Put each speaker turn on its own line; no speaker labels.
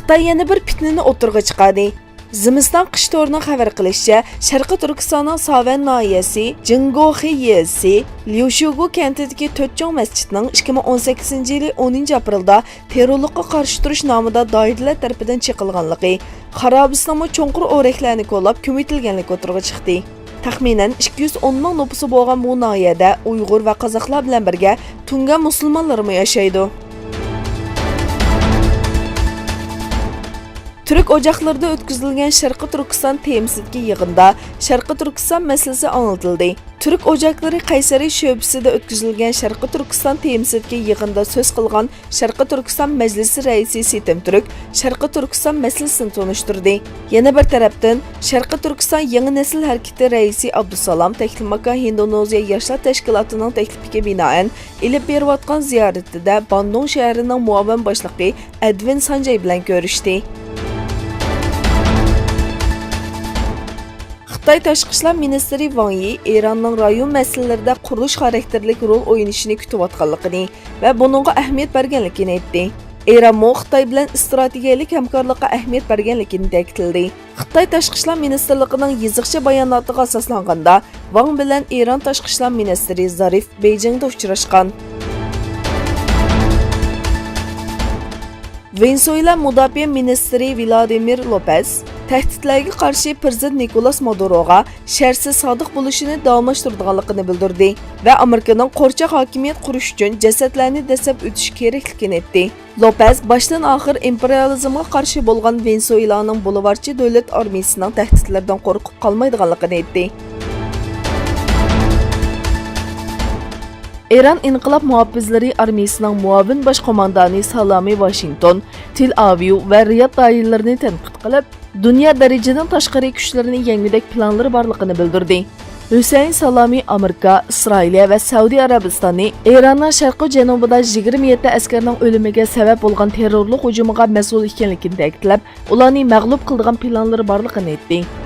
Xitoy yana bir fitnani o'tirg'a chiqardi. Zimiston qish to'rining xabar qilishicha, Sharqiy Turkistonning Savan noyasi, Jingoxi yezi, Liushugu kentidagi 4 cho'ng masjidning 2018-yili 10-aprelda terrorlikqa qarshi turish nomida doiralar tarafidan chiqilganligi, xarobistonmi cho'nqur o'raklarni qo'llab ko'mitilganligi o'tirg'a chiqdi. Taxminan 210 ming nufusi bo'lgan bu noyada Uyg'ur va qozoqlar bilan birga tungan musulmonlar yashaydi. Türk ocaqlarida o'tkazilgan Sharqiy Turkiston temisidagi yig'inda Sharqiy Turkiston masalasi anlatıldı. Türk ocaqlari Qaysari sho'basida o'tkazilgan Sharqiy Turkiston temisidagi yig'inda so'z qilgan Sharqiy Turkiston majlisi raisi Sitim Türk Sharqiy Turkiston masalasini tonishtirdi. Yana bir tarafdan Sharqiy Turkiston yangi nesil harakati raisi Abdusalom Taklimaka Indoneziya yoshlar tashkilotining taklifiga binoan ilib berayotgan ziyoratida Bandung shahrining muavin boshlig'i Advin Sanjay bilan ko'rishdi. Xitoy Tashqi ishlar ministri Wang Yi Eronning rayon masalalarida qurilish xarakterlik rol o'ynashini kutayotganligini va buningga ahamiyat berganligini aytdi. Eron Xitoy bilan strategik hamkorlikka ahamiyat berganligini ta'kidladi. Xitoy Tashqi ishlar ministrligining yiziqcha bayonotiga asoslanganda Wang bilan Eron Tashqi ishlar ministri Zarif Beijingda uchrashgan. Venezuela Mudofaa ministri Vladimir Lopez tahdidlarga qarshi prezident Nikolas Maduroga shartsiz sodiq bo'lishini davomlashtirganligini bildirdi va Amerikaning qo'rchoq hokimiyat qurish uchun jasadlarni dastlab o'tish kerakligini aytdi. Lopez boshdan oxir imperializmga qarshi bo'lgan Venezuelaning bulvarchi davlat armiyasining tahdidlardan qo'rqib qolmaydiganligini aytdi. Eron İnqilob Muhofizlari armiyasining muavin bosh qo'mondoni Salami Washington, Tel Aviv va Riyod doiralarini tanqid qilib, dunyo darajadan tashqari kuchlarni yangidek planlari borligini bildirdi. Hüseyin Salami Amerika, İsrailiya va Saudiya Arabistoni Eronning sharqiy janubida 27 askarning o'limiga sabab bo'lgan terrorlik hujumiga mas'ul ekanligini ta'kidlab, ularni mag'lub qilgan planlari borligini aytdi.